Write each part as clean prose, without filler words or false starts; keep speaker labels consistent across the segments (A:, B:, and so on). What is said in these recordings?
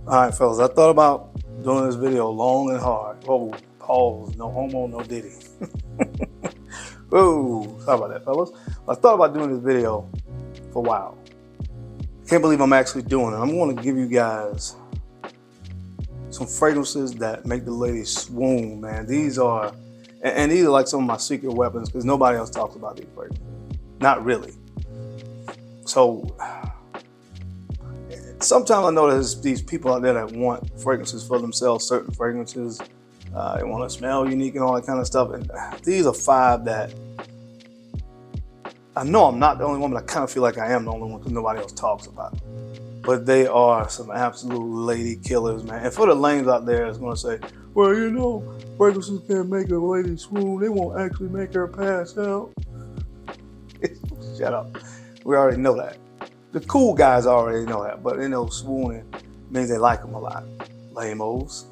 A: All right, fellas, I thought about doing this video long and hard. Oh, pause, no homo, no diddy. Oh, sorry about that, fellas. I thought about doing this video for a while. Can't believe I'm actually doing it. I'm going to give you guys some fragrances that make the ladies swoon, man. These are, and these are like some of my secret weapons because nobody else talks about these fragrances. Not really. So, sometimes I know there's these people out there that want fragrances for themselves, certain fragrances. They want to smell unique and all that kind of stuff. And these are 5 that I know I'm not the only one, but I kind of feel like I am the only one because nobody else talks about it. But they are some absolute lady killers, man. And for the lames out there that's going to say, well, you know, fragrances can't make a lady swoon. They won't actually make her pass out. Shut up. We already know that. The cool guys already know that, but they know swooning means they like them a lot. Lame-os.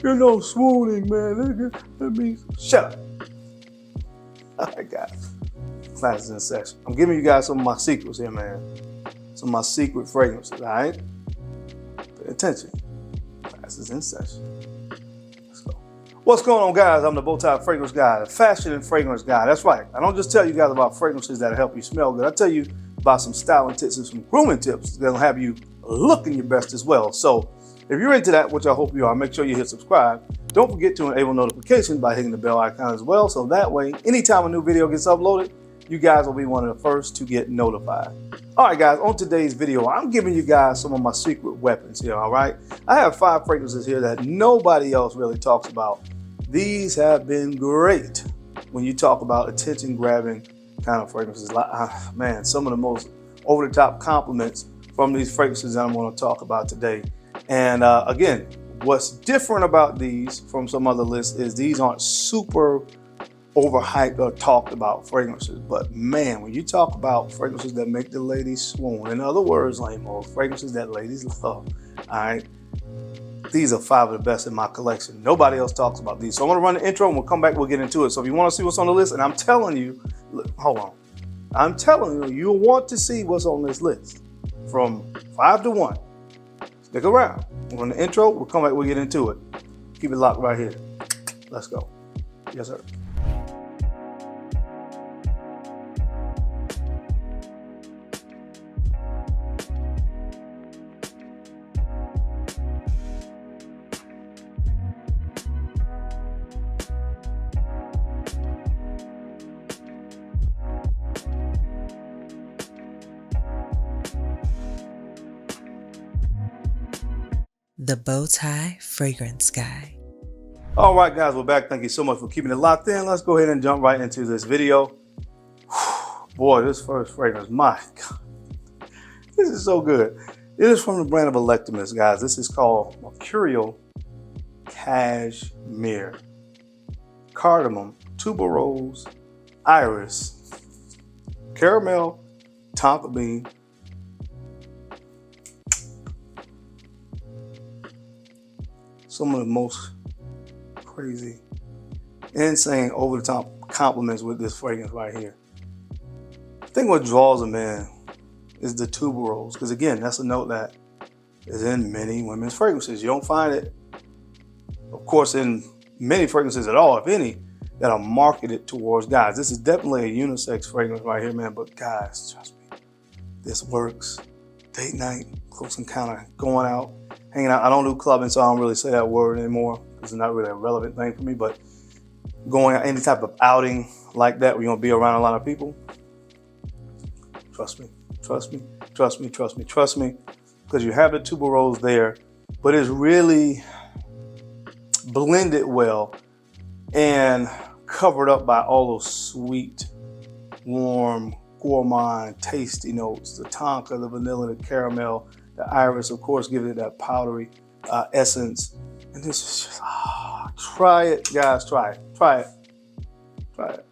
A: You know swooning, man. That means shut up. All right, guys. Class is in session. I'm giving you guys some of my secrets here, man. Some of my secret fragrances, all right? Pay attention. Class is in session. Let's go. What's going on, guys? I'm the BowTie fragrance guy, the fashion and fragrance guy. That's right. I don't just tell you guys about fragrances that help you smell good. I tell you about some styling tips and some grooming tips that'll have you looking your best as well. So if you're into that, which I hope you are, make sure you hit subscribe. Don't forget to enable notifications by hitting the bell icon as well. So that way, anytime a new video gets uploaded, you guys will be one of the first to get notified. All right, guys, on today's video, I'm giving you guys some of my secret weapons here, all right? I have 5 fragrances here that nobody else really talks about. These have been great when you talk about attention-grabbing kind of fragrances. Man, some of the most over-the-top compliments from these fragrances that I'm going to talk about today. And again, what's different about these from some other lists is these aren't super overhyped or talked about fragrances. But man, when you talk about fragrances that make the ladies swoon, in other words, lame-o, fragrances that ladies love, all right, these are 5 of the best in my collection. Nobody else talks about these. So I'm going to run the intro and we'll come back, we'll get into it. So if you want to see what's on the list, and I'm telling you, hold on. I'm telling you, you'll want to see what's on this list from 5 to 1. Stick around. We're on the intro, we'll come back, we'll get into it. Keep it locked right here. Let's go. Yes, sir.
B: The BowTie Fragrance Guy.
A: All right, guys, we're back. Thank you so much for keeping it locked in. Let's go ahead and jump right into this video. Boy, this first fragrance, my God, this is so good. It is from the brand of Electimus, guys. This is called Mercurial Cashmere. Cardamom, tuberose, iris, caramel, tonka bean, some of the most crazy, insane, over-the-top compliments with this fragrance right here. I think what draws them in is the tuberose, because again, that's a note that is in many women's fragrances. You don't find it, of course, in many fragrances at all, if any, that are marketed towards guys. This is definitely a unisex fragrance right here, man, but guys, trust me, this works. Date night, close encounter, going out, hanging out. I don't do clubbing, so I don't really say that word anymore because it's not really a relevant thing for me, but going out, any type of outing like that where you're gonna be around a lot of people, trust me, trust me, trust me, trust me, trust me, because you have the tuberose there, but it's really blended well and covered up by all those sweet, warm, gourmand, tasty notes. The tonka, the vanilla, the caramel, the iris, of course, giving it that powdery essence. And this is just, try it, guys, try it, try it, try it.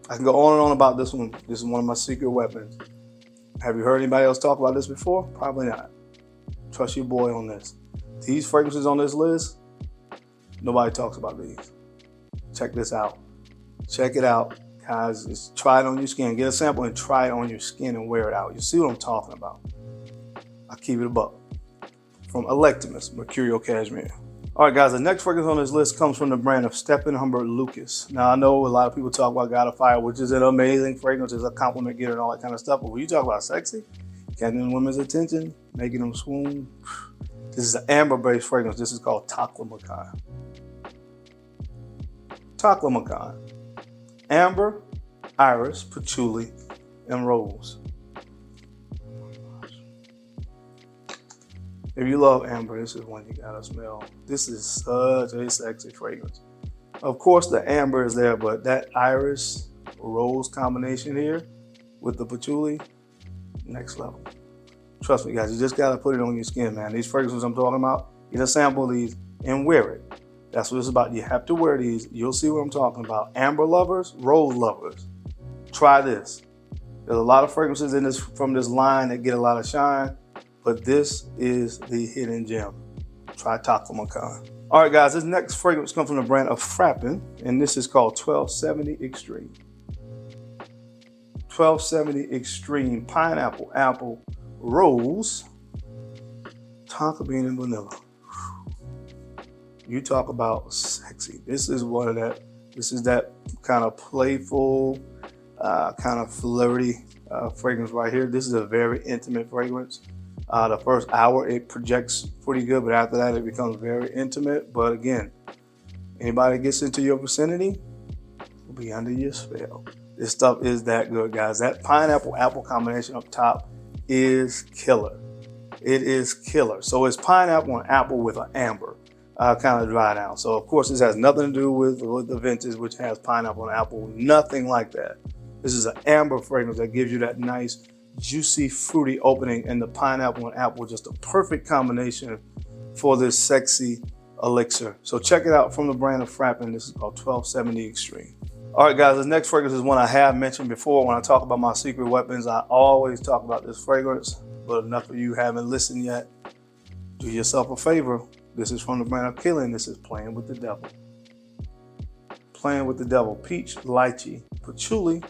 A: I can go on and on about this one. This is one of my secret weapons. Have you heard anybody else talk about this before? Probably not. Trust your boy on this. These fragrances on this list, nobody talks about these. Check this out. Check it out, guys. Just try it on your skin. Get a sample and try it on your skin and wear it out. You see what I'm talking about. I keep it a buck. from Electimus Mercurial Cashmere. All right, guys, the next fragrance on this list comes from the brand of Steppenhumber Lucas. Now, I know a lot of people talk about God of Fire, which is an amazing fragrance, it's a compliment getter and all that kind of stuff. But when you talk about sexy, catching women's attention, making them swoon, this is an amber-based fragrance. This is called Taklamakan. Taklamakan. Amber, iris, patchouli, and rose. If you love amber, this is one you gotta smell. This is such a sexy fragrance. Of course, the amber is there, but that iris rose combination here with the patchouli, next level. Trust me, guys, you just gotta put it on your skin, man. These fragrances I'm talking about, get a sample of these and wear it. That's what it's about. You have to wear these. You'll see what I'm talking about. Amber lovers, rose lovers, try this. There's a lot of fragrances in this from this line that get a lot of shine, but this is the hidden gem. Try Taklamakan. All right, guys, this next fragrance comes from the brand of Frappin, and this is called 1270 Extreme. 1270 Extreme Pineapple, Apple, Rose, tonka bean, and vanilla. You talk about sexy. This is one of that. This is that kind of playful, kind of flirty fragrance right here. This is a very intimate fragrance. The first hour it projects pretty good, but after that it becomes very intimate. But again, anybody gets into your vicinity will be under your spell. This stuff is that good, guys. That pineapple apple combination up top is killer. It is killer. So it's pineapple and apple with an amber kind of dry down. So of course this has nothing to do with the vintage, which has pineapple and apple. Nothing like that. This is an amber fragrance that gives you that nice juicy, fruity opening, and the pineapple and apple, just a perfect combination for this sexy elixir. So check it out from the brand of Frappin. This is called 1270 Extreme. All right, guys, this next fragrance is one I have mentioned before. When I talk about my secret weapons, I always talk about this fragrance, but enough of you haven't listened yet. Do yourself a favor. This is from the brand of Killing. This is Playing with the Devil. Playing with the Devil. Peach, lychee, patchouli,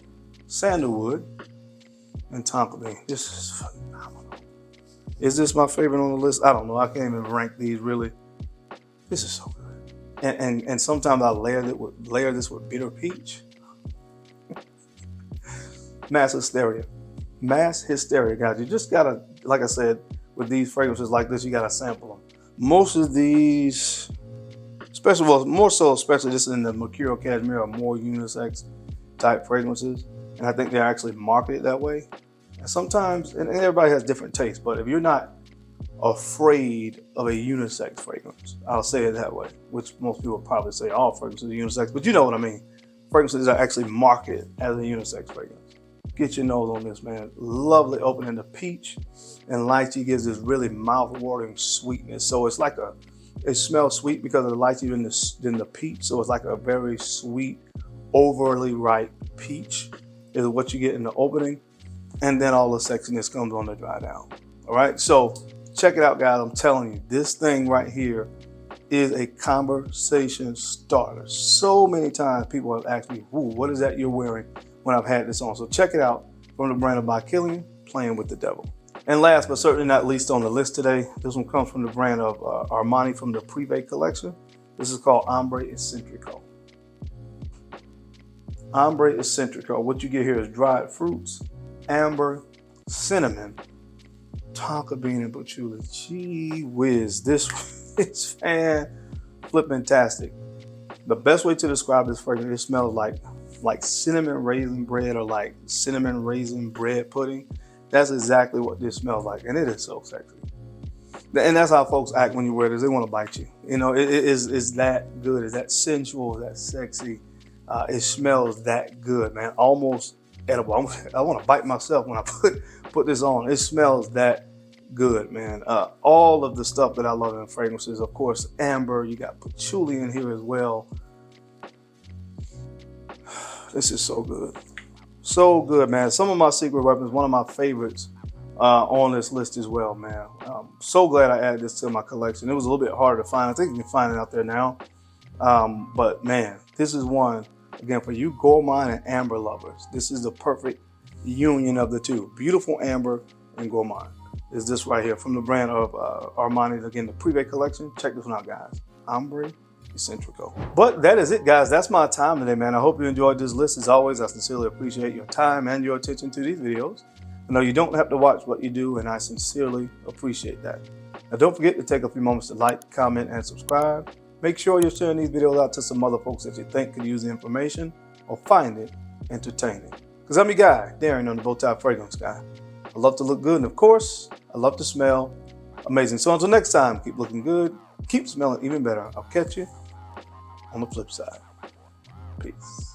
A: sandalwood, and tonka bean. This is phenomenal. Is this my favorite on the list? I don't know. I can't even rank these really. This is so good. And sometimes I layer this with bitter peach. Mass hysteria. Mass hysteria, guys. You just gotta, like I said, with these fragrances like this, you gotta sample them. Most of these, especially, well, more so, especially just in the Mercurial Cashmere, are more unisex type fragrances. And I think they're actually marketed that way. And sometimes, and everybody has different tastes, but if you're not afraid of a unisex fragrance, I'll say it that way, which most people probably say all fragrances are unisex, but you know what I mean. Fragrances are actually marketed as a unisex fragrance. Get your nose on this, man. Lovely opening. The peach and lychee gives this really mouth-watering sweetness. So it's like it smells sweet because of the lychee in the peach. So it's like a very sweet, overly ripe peach is what you get in the opening, and then all the sexiness comes on the dry down. All right, so check it out, guys. I'm telling you, this thing right here is a conversation starter. So many times people have asked me, "Ooh, what is that you're wearing?" when I've had this on. So check it out from the brand of By Killian, Playing with the Devil. And last but certainly not least on the list today, this one comes from the brand of Armani from the Privé collection. This is called Ombre Eccentrico. Ombre Eccentrico. What you get here is dried fruits, amber, cinnamon, tonka bean, and patchouli. Gee whiz, this is fan-flippin-tastic. The best way to describe this fragrance, it smells like cinnamon raisin bread or like cinnamon raisin bread pudding. That's exactly what this smells like, and it is so sexy. And that's how folks act when you wear this. They want to bite you. You know, it is that good. It's that sensual, that sexy. It smells that good, man. Almost edible. I want to bite myself when I put this on. It smells that good, man. All of the stuff that I love in fragrances, of course, amber. You got patchouli in here as well. This is so good. So good, man. Some of my secret weapons, one of my favorites on this list as well, man. So glad I added this to my collection. It was a little bit harder to find. I think you can find it out there now. But man, this is one, again, for you gourmand and amber lovers. This is the perfect union of the two. Beautiful amber and gourmand. is this right here from the brand of Armani. Again, the Privé collection. Check this one out, guys. Ombre Eccentrico. But that is it, guys. That's my time today, man. I hope you enjoyed this list. As always, I sincerely appreciate your time and your attention to these videos. I know you don't have to watch what you do, and I sincerely appreciate that. Now, don't forget to take a few moments to like, comment, and subscribe. Make sure you're sharing these videos out to some other folks that you think could use the information or find it entertaining. Because I'm your guy, Darren on the BowTie Fragrance Guy. I love to look good, and of course, I love to smell amazing. So until next time, keep looking good, keep smelling even better. I'll catch you on the flip side. Peace.